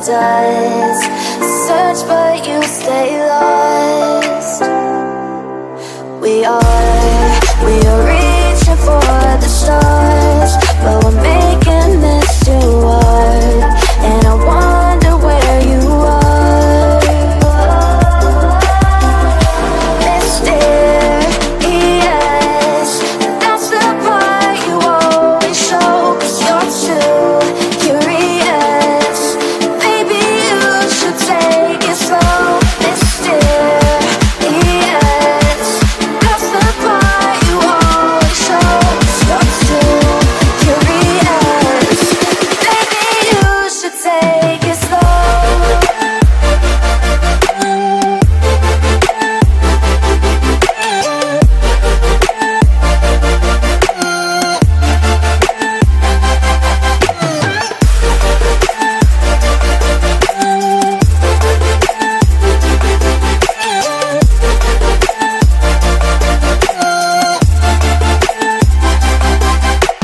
does. Search but you stay lost. We are reaching for the stars, but we're making this too hard. And I wonder where you are. Mysterious, that's the part you always show. 'Cause you're too curious. Maybe you should take it slow. Mysterious, that's the part you always show. 'Cause you're too curious. Maybe you should take it slow.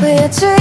We're dreaming.